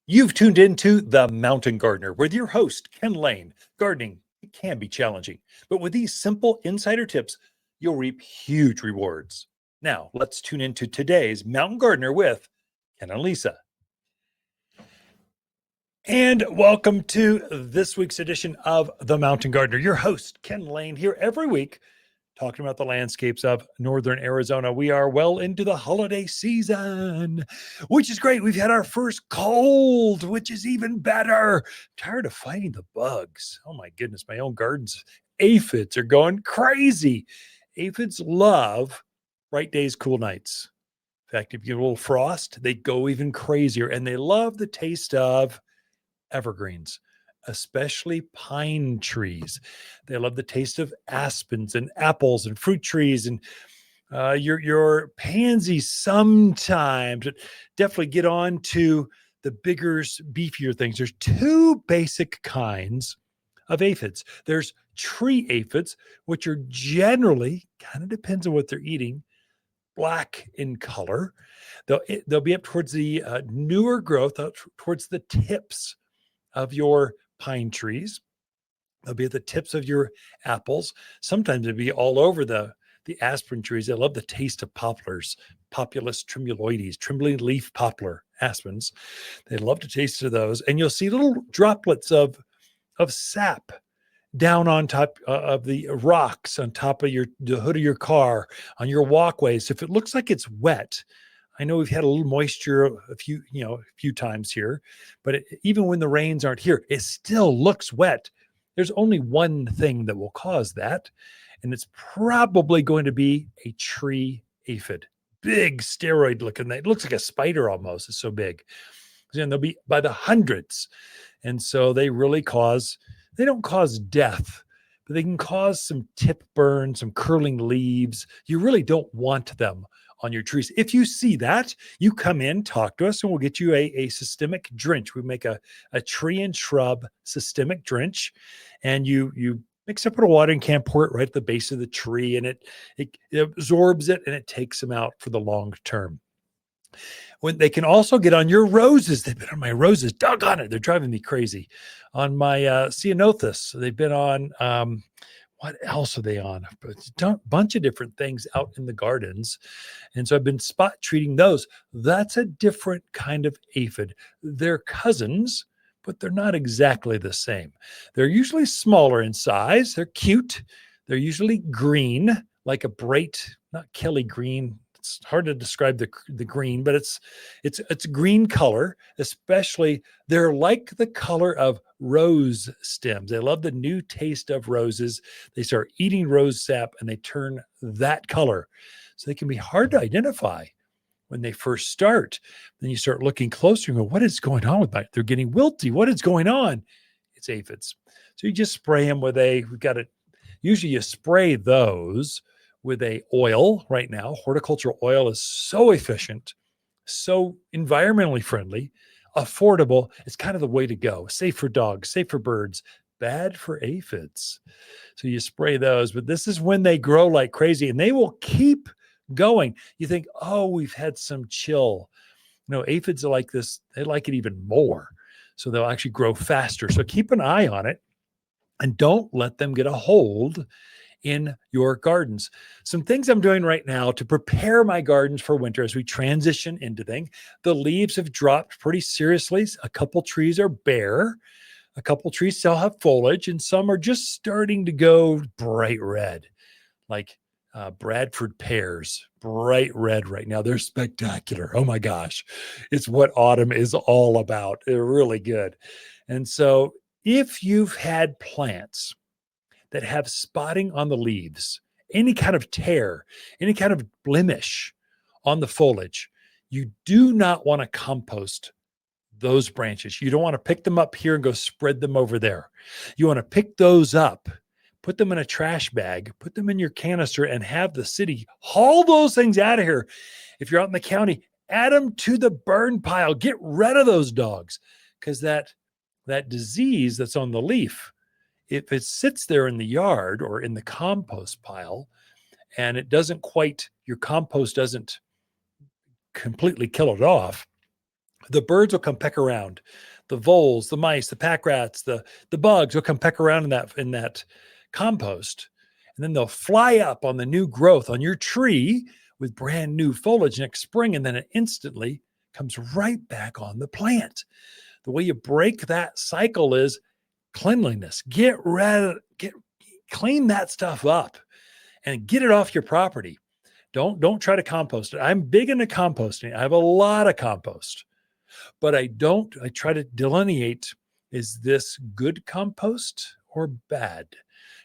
You've tuned into The Mountain Gardener with your host, Ken Lain. Gardening, it can be challenging, but with these simple insider tips, you'll reap huge rewards. Now, let's tune into today's Mountain Gardener with Ken and Lisa. And welcome to this week's edition of The Mountain Gardener. Your host, Ken Lain, here every week talking about the landscapes of northern Arizona. We are well into the holiday season, which is great. We've had our first cold, which is even better. Tired of fighting the bugs. Oh my goodness, my own garden's aphids are going crazy. Aphids love bright days, cool nights. In fact, if you get a little frost, they go even crazier, and they love the taste of evergreens, especially pine trees. They love the taste of aspens and apples and fruit trees and your pansies sometimes. But definitely get on to the bigger, beefier things. There's two basic kinds of aphids. There's tree aphids, which are generally, kind of depends on what they're eating, black in color. They'll be up towards the newer growth, up towards the tips of your pine trees. They'll be at the tips of your apples. Sometimes it'll be all over the aspen trees. They love the taste of poplars, Populus tremuloides, trembling leaf poplar aspens. They love the taste of those. And you'll see little droplets of sap down on top of the rocks, on top of the hood of your car, on your walkways. If it looks like it's wet, I know we've had a little moisture a few times here, but even when the rains aren't here, it still looks wet. There's only one thing that will cause that, and it's probably going to be a tree aphid. Big steroid looking. It looks like a spider almost. It's so big. And they'll be by the hundreds. And so they don't cause death, but they can cause some tip burn, some curling leaves. You really don't want them on your trees. If you see that, you come in, talk to us, and we'll get you a systemic drench. We make a tree and shrub systemic drench, and you mix up with water and can pour it right at the base of the tree, and it absorbs it and it takes them out for the long term. When they can also get on your roses. They've been on my roses. Doggone it. They're driving me crazy. On my ceanothus. They've been on, what else are they on? A bunch of different things out in the gardens. And so I've been spot treating those. That's a different kind of aphid. They're cousins, but they're not exactly the same. They're usually smaller in size. They're cute. They're usually green, like a bright, not Kelly green. It's hard to describe the green, but it's green color. Especially, they're like the color of rose stems. They love the new taste of roses. They start eating rose sap and they turn that color. So they can be hard to identify when they first start. Then you start looking closer and go, what is going on with that? They're getting wilty. What is going on? It's aphids. So you just spray them usually you spray those with a oil right now. Horticultural oil is so efficient, so environmentally friendly, affordable. It's kind of the way to go. Safe for dogs, safe for birds, bad for aphids. So you spray those, but this is when they grow like crazy and they will keep going. You think, oh, we've had some chill. No, aphids are like this. They like it even more. So they'll actually grow faster. So keep an eye on it and don't let them get a hold in your gardens. Some things I'm doing right now to prepare my gardens for winter as we transition into things. The leaves have dropped pretty seriously. A couple trees are bare. A couple trees still have foliage, and some are just starting to go bright red, like Bradford pears, bright red right now. They're spectacular. Oh my gosh. It's what autumn is all about. They're really good. And so if you've had plants that have spotting on the leaves, any kind of tear, any kind of blemish on the foliage, you do not want to compost those branches. You don't want to pick them up here and go spread them over there. You want to pick those up, put them in a trash bag, put them in your canister, and have the city haul those things out of here. If you're out in the county, add them to the burn pile. Get rid of those dogs, because that disease that's on the leaf, if it sits there in the yard or in the compost pile and your compost doesn't completely kill it off, the birds will come peck around. The voles, the mice, the pack rats, the bugs will come peck around in that compost. And then they'll fly up on the new growth on your tree with brand new foliage next spring. And then it instantly comes right back on the plant. The way you break that cycle is cleanliness. Clean that stuff up and get it off your property. Don't try to compost it. I'm big into composting. I have a lot of compost, but I try to delineate, is this good compost or bad?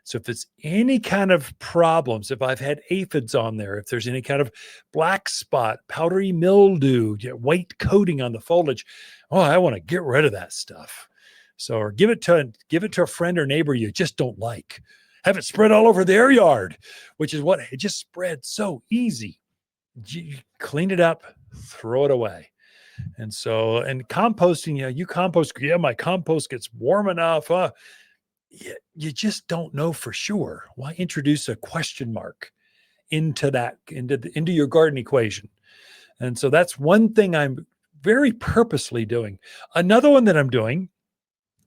So if it's any kind of problems, if I've had aphids on there, if there's any kind of black spot, powdery mildew, white coating on the foliage, I want to get rid of that stuff. So, or give it to a friend or neighbor you just don't like. Have it spread all over their yard, which is what it just spread so easy. You clean it up, throw it away. And so, and composting, you compost, my compost gets warm enough. You just don't know for sure. Why introduce a question mark into your garden equation? And so that's one thing I'm very purposely doing. Another one that I'm doing,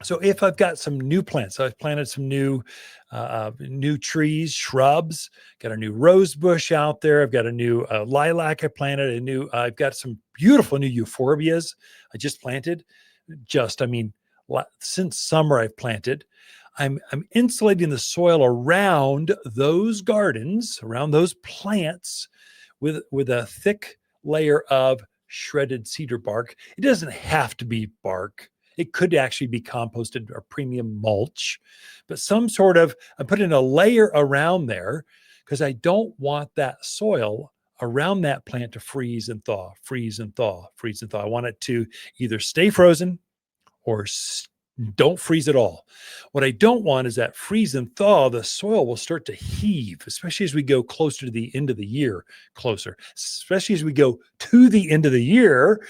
so if I've got some new plants, I've planted some new trees, shrubs, got a new rose bush out there. I've got a new lilac I planted, I've got some beautiful new euphorbias I just planted. Since summer I've planted. I'm insulating the soil around those gardens, around those plants with a thick layer of shredded cedar bark. It doesn't have to be bark. It could actually be composted or premium mulch, but I'm putting a layer around there because I don't want that soil around that plant to freeze and thaw, freeze and thaw, freeze and thaw. I want it to either stay frozen or don't freeze at all. What I don't want is that freeze and thaw, the soil will start to heave, especially as we go closer to the end of the year, especially as we go to the end of the year.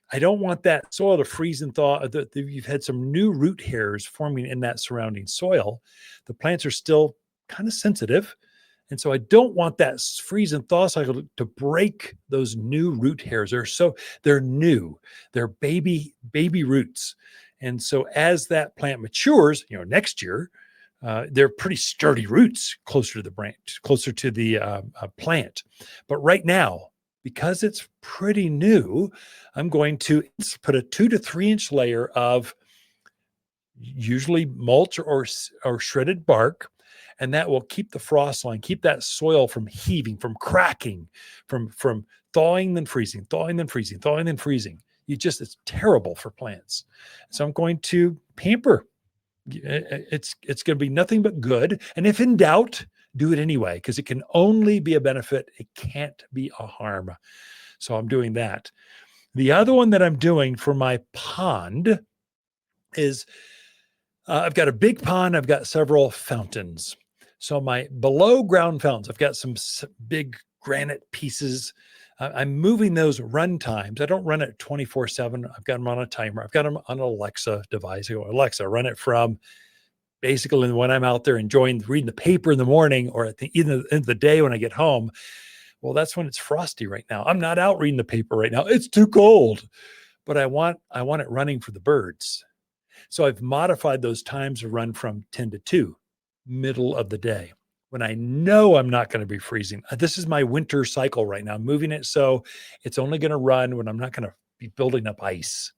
I don't want that soil to freeze and thaw. You've had some new root hairs forming in that surrounding soil. The plants are still kind of sensitive. And so I don't want that freeze and thaw cycle to break those new root hairs. They're new, they're baby roots. And so as that plant matures, next year, they're pretty sturdy roots closer to the branch, closer to the plant. But right now, because it's pretty new, I'm going to put a 2 to 3 inch layer of usually mulch or shredded bark. And that will keep the frost line, keep that soil from heaving, from cracking, from thawing, then freezing, thawing, then freezing, thawing, then freezing. It's terrible for plants. So I'm going to pamper. It's going to be nothing but good. And if in doubt, do it anyway, because it can only be a benefit. It can't be a harm. So I'm doing that. The other one that I'm doing for my pond is I've got a big pond. I've got several fountains. So my below ground fountains, I've got some big granite pieces. I'm moving those run times. I don't run it 24/7. I've got them on a timer. I've got them on an Alexa device. I go, Alexa, run it from basically when I'm out there reading the paper in the morning or at the end of the day when I get home. Well, that's when it's frosty right now. I'm not out reading the paper right now. It's too cold. But I want it running for the birds. So I've modified those times to run from 10 to 2, middle of the day, when I know I'm not going to be freezing. This is my winter cycle right now. I'm moving it so it's only going to run when I'm not going to be building up ice.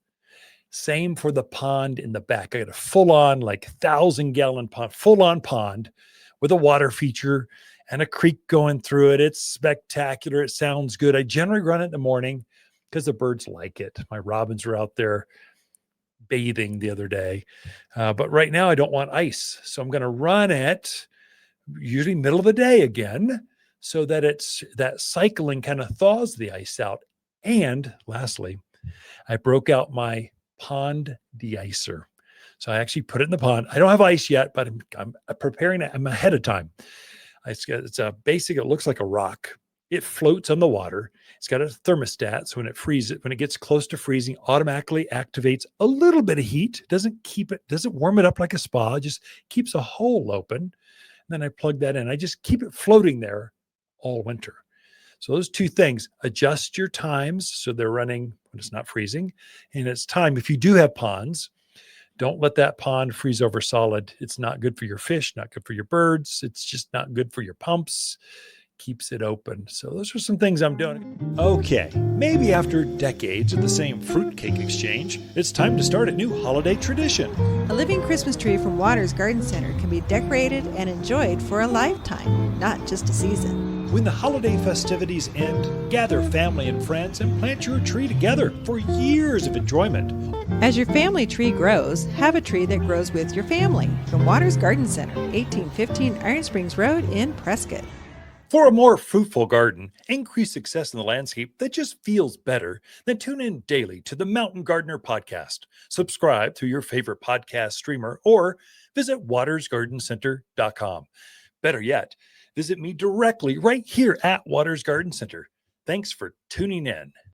Same for the pond in the back. I got a full-on 1,000-gallon pond, full-on pond with a water feature and a creek going through it. It's spectacular. It sounds good. I generally run it in the morning because the birds like it. My robins are out there bathing the other day. But right now I don't want ice. So I'm going to run it usually middle of the day again, so that that cycling kind of thaws the ice out. And lastly, I broke out my pond de-icer. So I actually put it in the pond. I don't have ice yet, but I'm preparing it. I'm ahead of time. It's a basic, it looks like a rock. It floats on the water. It's got a thermostat. So when it gets close to freezing, automatically activates a little bit of heat. Doesn't warm it up like a spa. It just keeps a hole open. And then I plug that in. I just keep it floating there all winter. So those two things, adjust your times so they're running when it's not freezing. And it's time, if you do have ponds, don't let that pond freeze over solid. It's not good for your fish, not good for your birds. It's just not good for your pumps. Keeps it open. So those are some things I'm doing. Okay, maybe after decades of the same fruitcake exchange, it's time to start a new holiday tradition. A living Christmas tree from Waters Garden Center can be decorated and enjoyed for a lifetime, not just a season. When the holiday festivities end, gather family and friends and plant your tree together for years of enjoyment. As your family tree grows, have a tree that grows with your family. From Waters Garden Center, 1815 Iron Springs Road in Prescott. For a more fruitful garden, increase success in the landscape that just feels better, then tune in daily to the Mountain Gardener podcast. Subscribe through your favorite podcast streamer or visit watersgardencenter.com. Better yet, visit me directly right here at Waters Garden Center. Thanks for tuning in.